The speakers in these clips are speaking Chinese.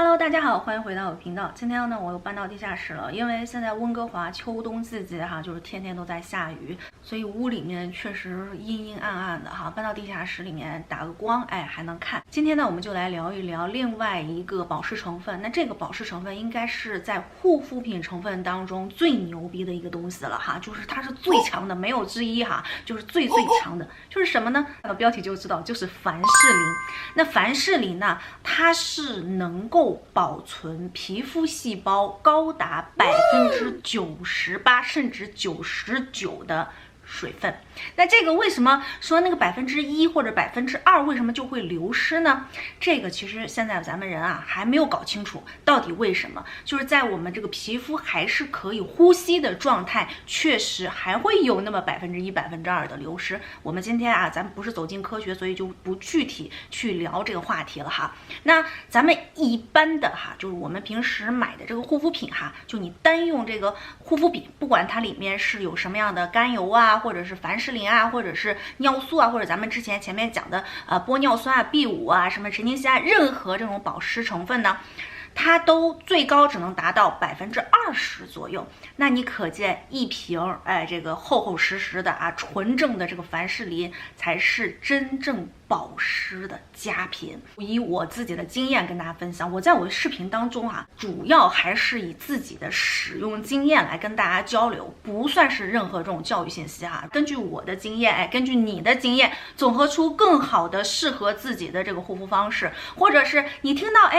Hello，大家好，欢迎回到我频道。今天呢，我又搬到地下室了，因为现在温哥华秋冬季节哈，就是天天都在下雨，所以屋里面确实阴阴暗暗的哈。搬到地下室里面打个光，哎，还能看。今天呢，我们就来聊一聊另外一个保湿成分。那这个保湿成分应该是在护肤品成分当中最牛逼的一个东西了哈，就是它是最强的，没有之一哈，就是最强的，就是什么呢？看到标题就知道，就是凡士林。那凡士林呢，它是能够保存皮肤细胞高达98%甚至99%的水分。那这个为什么说那个1%或者2%为什么就会流失呢？这个其实现在咱们人啊还没有搞清楚到底为什么，就是在我们这个皮肤还是可以呼吸的状态，确实还会有那么1%、2%的流失。我们今天啊，咱们不是走进科学，所以就不具体去聊这个话题了哈。那咱们一般的哈，就是我们平时买的这个护肤品哈，就你单用这个护肤品，不管它里面是有什么样的甘油啊，或者是凡士林啊，或者是尿素啊，或者咱们之前前面讲的玻尿酸啊、B5啊、什么神经酰胺，任何这种保湿成分呢，它都最高只能达到20%左右。那你可见一瓶这个厚厚实实的啊纯正的这个凡士林才是真正保湿的佳品。以我自己的经验跟大家分享，我在我的视频当中啊，主要还是以自己的使用经验来跟大家交流，不算是任何这种教育信息哈。根据我的经验，根据你的经验，总合出更好的适合自己的这个护肤方式，或者是你听到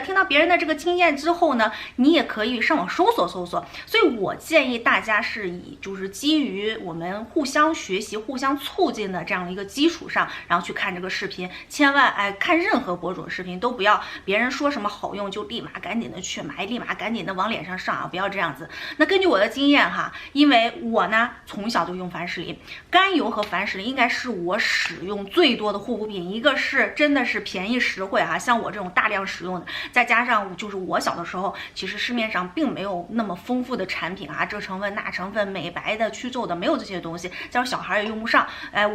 听到别人的这个经验之后呢，你也可以上网搜索。所以我建议大家是以就是基于我们互相学习、互相促进的这样的一个基础上，然后去看这个视频。千万看任何博主的视频都不要别人说什么好用就立马赶紧的去买，立马赶紧的往脸上上啊，不要这样子。那根据我的经验哈，因为我呢从小就用凡士林，甘油和凡士林应该是我使用最多的护肤品，一个是真的是便宜实惠哈，像我这种大量使用的，再加上就是我小的时候其实市面上并没有那么丰富的产品啊，这成分那成分，美白的去皱的没有这些东西，加上小孩也用不上。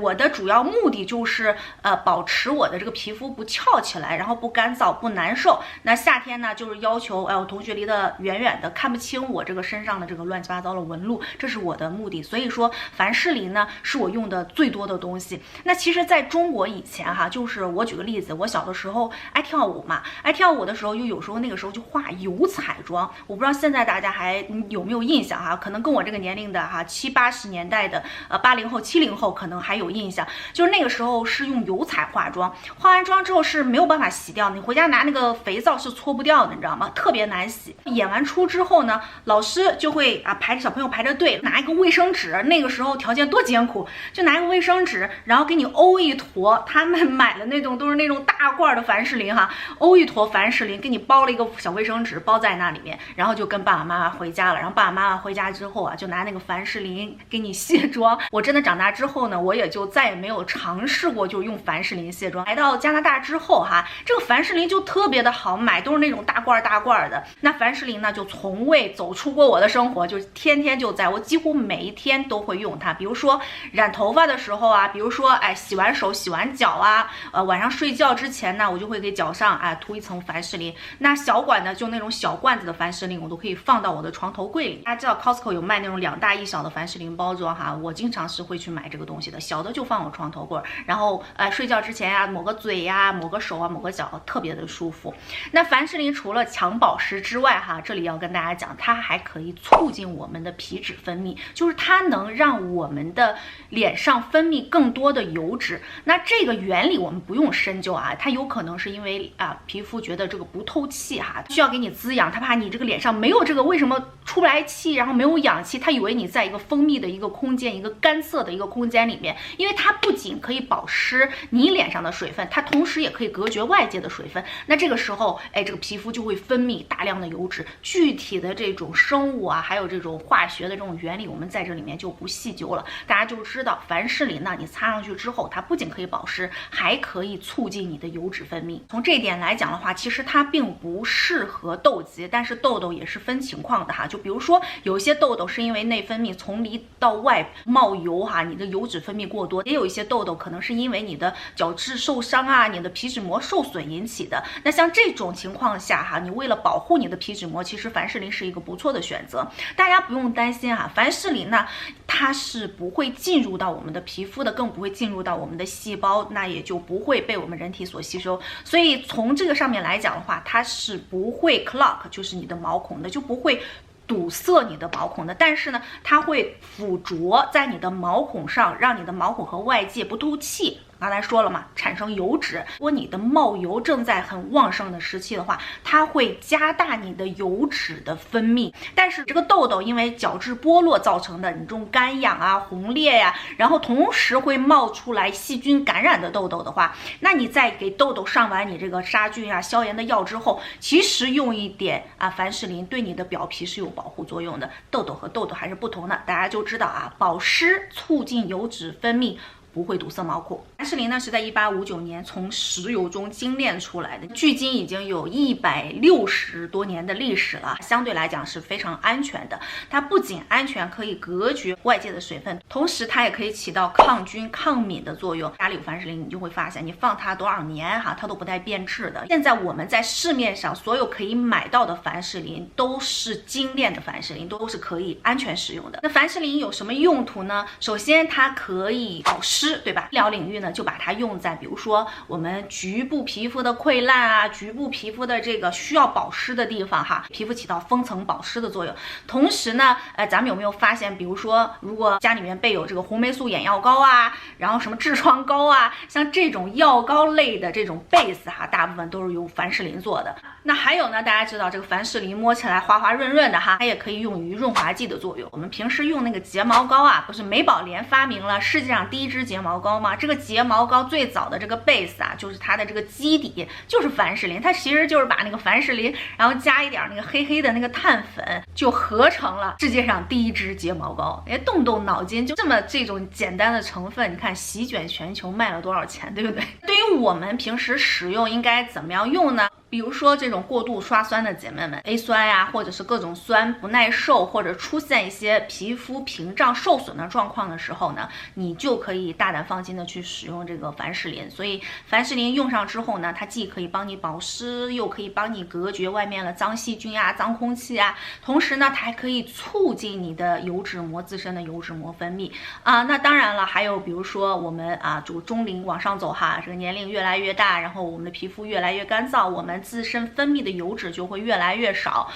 我的主要目的就是保持我的这个皮肤不翘起来，然后不干燥不难受。那夏天呢，就是要求我同学离得远远的，看不清我这个身上的这个乱七八糟的纹路，这是我的目的。所以说凡士林呢是我用的最多的东西。那其实在中国以前哈，就是我举个例子，我小的时候爱跳舞嘛，爱跳舞的时候又有时候那个时候就化油彩妆，我不知道现在大家还有没有印象哈？可能跟我这个年龄的哈70、80年代的80后、70后可能还有印象，就是那个时候是用油彩化妆，化完妆之后是没有办法洗掉，你回家拿那个肥皂是搓不掉的，你知道吗？特别难洗。演完出之后呢，老师就会小朋友排着队拿一个卫生纸，那个时候条件多艰苦，就拿一个卫生纸，然后给你欧一坨，他们买了那种都是那种大罐的凡士林哈，欧一坨凡士林给你包了一个小卫生纸包在那里面，然后就跟爸爸妈妈回家了。然后爸爸妈妈回家之后啊，就拿那个凡士林给你卸妆。我真的长大之后呢，我也就再也没有尝试过就用凡士林卸妆。来到加拿大之后哈，这个凡士林就特别的好买，都是那种大罐的。那凡士林呢，就从未走出过我的生活，就是天天就在，我几乎每一天都会用它。比如说染头发的时候啊，比如说洗完手洗完脚啊，晚上睡觉之前呢，我就会给脚上涂一层凡士林。那小管的就那种小罐子的凡士林，我都可以放到我的床头柜里。大家知道 Costco 有卖那种2大1小的凡士林包装哈，我经常是会去买这个东西的，小的就放我床头柜，然后睡觉之前啊，抹个嘴呀，抹个手啊，抹个脚，特别的舒服。那凡士林除了强保湿之外哈，这里要跟大家讲，它还可以促进我们的皮脂分泌，就是它能让我们的脸上分泌更多的油脂。那这个原理我们不用深究啊，它有可能是因为皮肤觉得这个不透气哈，需要给你滋养，它怕你这个脸上没有这个为什么出不来气，然后没有氧气，它以为你在一个封闭的一个空间，一个干涩的一个空间里面，因为它不仅可以保湿你脸上的水分，它同时也可以隔绝外界的水分。那这个时候这个皮肤就会分泌大量的油脂，具体的这种生物啊，还有这种化学的这种原理，我们在这里面就不细究了。大家就知道凡士林呢，你擦上去之后，它不仅可以保湿，还可以促进你的油脂分泌。从这一点来讲的话，其实它并不适合痘肌，但是痘痘也是分情况的哈。就比如说有一些痘痘是因为内分泌从里到外冒油哈，你的油脂分泌过多；也有一些痘痘可能是因为你的角质受伤啊，你的皮脂膜受损引起的。那像这种情况下哈，你为了保护你的皮脂膜，其实凡士林是一个不错的选择。大家不用担心哈，凡士林呢，它是不会进入到我们的皮肤的，更不会进入到我们的细胞，那也就不会被我们人体所吸收。所以从这个上面来讲的话，它是不会 clog， 就是你的毛孔的，就不会堵塞你的毛孔的，但是呢，它会附着在你的毛孔上，让你的毛孔和外界不透气。刚才说了嘛，产生油脂。如果你的冒油正在很旺盛的时期的话，它会加大你的油脂的分泌。但是这个痘痘因为角质剥落造成的，你这种干痒啊、红裂呀，然后同时会冒出来细菌感染的痘痘的话，那你在给痘痘上完你这个杀菌啊、消炎的药之后，其实用一点凡士林对你的表皮是有保护作用的。痘痘和痘痘还是不同的，大家就知道保湿促进油脂分泌，不会堵塞毛孔。凡士林呢是在1859年从石油中精炼出来的，距今已经有160多年的历史了，相对来讲是非常安全的。它不仅安全，可以隔绝外界的水分，同时它也可以起到抗菌抗敏的作用。家里有凡士林，你就会发现你放它多少年它都不带变质的。现在我们在市面上所有可以买到的凡士林都是精炼的凡士林，都是可以安全使用的。那凡士林有什么用途呢？首先它可以保湿，对吧？医疗领域呢就把它用在比如说我们局部皮肤的溃烂啊，局部皮肤的这个需要保湿的地方皮肤起到封层保湿的作用。同时呢咱们有没有发现，比如说如果家里面备有这个红霉素眼药膏啊，然后什么痔疮膏啊，像这种药膏类的这种 base 大部分都是由凡士林做的。那还有呢，大家知道这个凡士林摸起来滑滑润润的它也可以用于润滑剂的作用。我们平时用那个睫毛膏不是美宝莲发明了世界上第一支睫毛膏吗？这个睫毛膏最早的这个 base 就是它的这个基底就是凡士林，它其实就是把那个凡士林然后加一点那个黑黑的那个碳粉，就合成了世界上第一支睫毛膏。动动脑筋，就这种简单的成分，你看席卷全球卖了多少钱，对不对？对于我们平时使用应该怎么样用呢？比如说这种过度刷酸的姐妹们 ，A 酸呀，或者是各种酸不耐受，或者出现一些皮肤屏障受损的状况的时候呢，你就可以大胆放心的去使用这个凡士林。所以凡士林用上之后呢，它既可以帮你保湿，又可以帮你隔绝外面的脏细菌啊、脏空气啊，同时呢，它还可以促进你的油脂膜自身的油脂膜分泌那当然了，还有比如说我们就中龄往上走这个年龄越来越大，然后我们的皮肤越来越干燥，我们自身分泌的油脂就会越来越少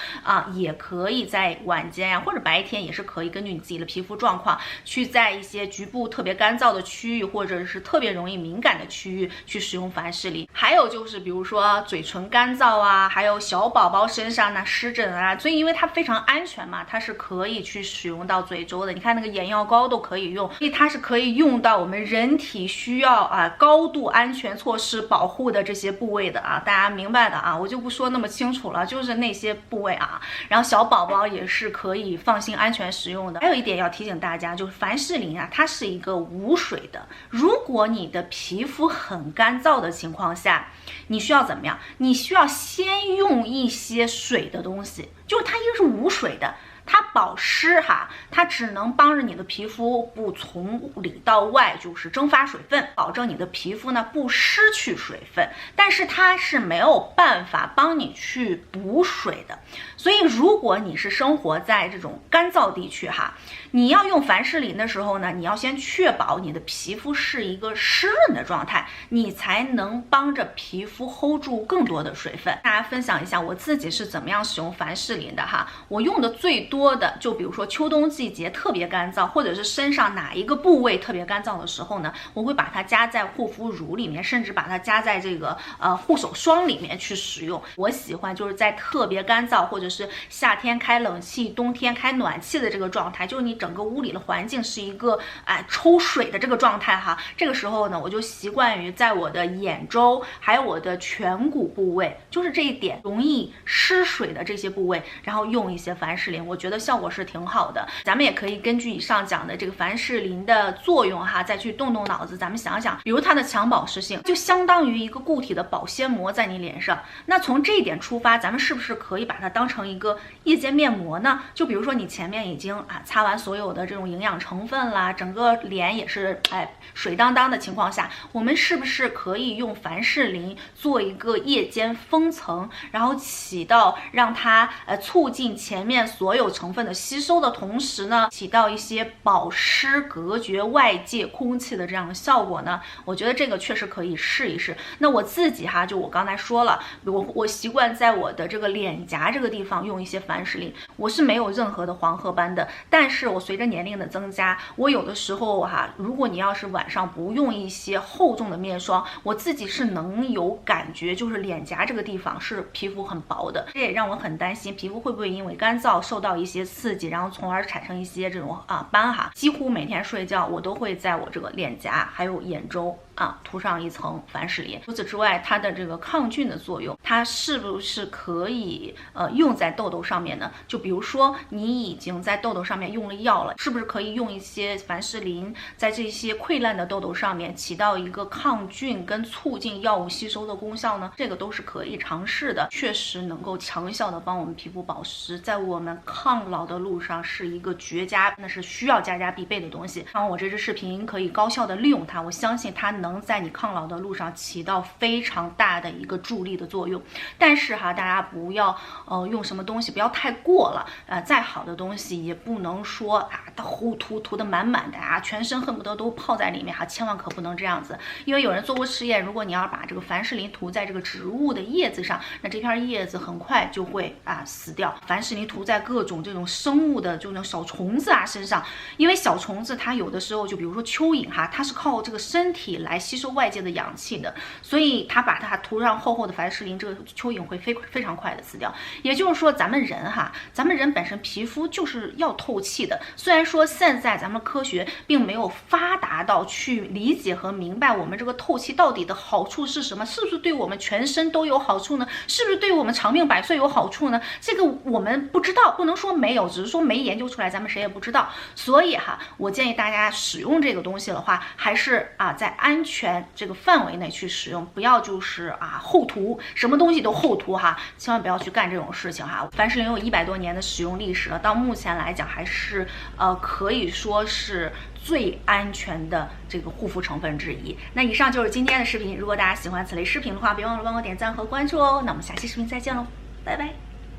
也可以在晚间或者白天也是可以根据你自己的皮肤状况，去在一些局部特别干燥的区域，或者是特别容易敏感的区域去使用凡士林。还有就是比如说嘴唇干燥还有小宝宝身上呢湿疹所以因为它非常安全嘛，它是可以去使用到嘴周的。你看那个眼药膏都可以用，所以它是可以用到我们人体需要高度安全措施保护的这些部位的大家明白的我就不说那么清楚了，就是那些部位然后小宝宝也是可以放心安全使用的。还有一点要提醒大家，就是凡士林它是一个无水的。如果你的皮肤很干燥的情况下，你需要怎么样？你需要先用一些水的东西，就是它一个是无水的，它保湿它只能帮着你的皮肤不从里到外就是蒸发水分，保证你的皮肤呢不失去水分，但是它是没有办法帮你去补水的。所以如果你是生活在这种干燥地区你要用凡士林的时候呢，你要先确保你的皮肤是一个湿润的状态，你才能帮着皮肤 hold 住更多的水分。大家分享一下我自己是怎么样使用凡士林的我用的最多的就比如说秋冬季节特别干燥，或者是身上哪一个部位特别干燥的时候呢，我会把它加在护肤乳里面，甚至把它加在这个护手霜里面去使用。我喜欢就是在特别干燥，或者是夏天开冷气冬天开暖气的这个状态，就是你整个屋里的环境是一个抽水的这个状态这个时候呢，我就习惯于在我的眼周还有我的颧骨部位，就是这一点容易失水的这些部位，然后用一些凡士林，我觉得效效果是挺好的。咱们也可以根据以上讲的这个凡士林的作用哈，再去动动脑子，咱们想想，比如它的强保湿性，就相当于一个固体的保鲜膜在你脸上。那从这一点出发，咱们是不是可以把它当成一个夜间面膜呢？就比如说你前面已经擦完所有的这种营养成分啦，整个脸也是水当当的情况下，我们是不是可以用凡士林做一个夜间封层，然后起到让它促进前面所有成分的吸收的同时呢，起到一些保湿隔绝外界空气的这样的效果呢？我觉得这个确实可以试一试。那我自己就我刚才说了，我习惯在我的这个脸颊这个地方用一些凡士林，我是没有任何的黄褐斑的。但是我随着年龄的增加，我有的时候如果你要是晚上不用一些厚重的面霜，我自己是能有感觉，就是脸颊这个地方是皮肤很薄的，这也让我很担心皮肤会不会因为干燥受到一些刺激，然后从而产生一些这种斑几乎每天睡觉我都会在我这个脸颊还有眼周涂上一层凡士林。除此之外，它的这个抗菌的作用，它是不是可以用在痘痘上面呢？就比如说你已经在痘痘上面用了药了，是不是可以用一些凡士林在这些溃烂的痘痘上面起到一个抗菌跟促进药物吸收的功效呢？这个都是可以尝试的，确实能够强效的帮我们皮肤保湿，在我们抗老的路上是一个绝佳，那是需要家必备的东西。看完我这支视频可以高效的利用它，我相信它能在你抗老的路上起到非常大的一个助力的作用。但是大家不要用什么东西不要太过了，再好的东西也不能说涂的满满的全身恨不得都泡在里面千万可不能这样子。因为有人做过实验，如果你要把这个凡士林涂在这个植物的叶子上，那这片叶子很快就会死掉。凡士林涂在各种这种生物的这种小虫子身上，因为小虫子它有的时候就比如说蚯蚓它是靠这个身体来吸收外界的氧气的，所以它把它涂上厚厚的凡士林，这个蚯蚓会非常快的死掉。也就是说咱们人本身皮肤就是要透气的，虽然说现在咱们科学并没有发达到去理解和明白我们这个透气到底的好处是什么，是不是对我们全身都有好处呢？是不是对我们长命百岁有好处呢？这个我们不知道，不能说没有，只是说没研究出来，咱们谁也不知道。所以我建议大家使用这个东西的话，还是在安全这个范围内去使用，不要就是厚涂，什么东西都厚涂千万不要去干这种事情凡士林有100多年的使用历史了，到目前来讲还是可以说是最安全的这个护肤成分之一。那以上就是今天的视频，如果大家喜欢此类视频的话，别忘了帮我点赞和关注哦。那我们下期视频再见喽，拜拜。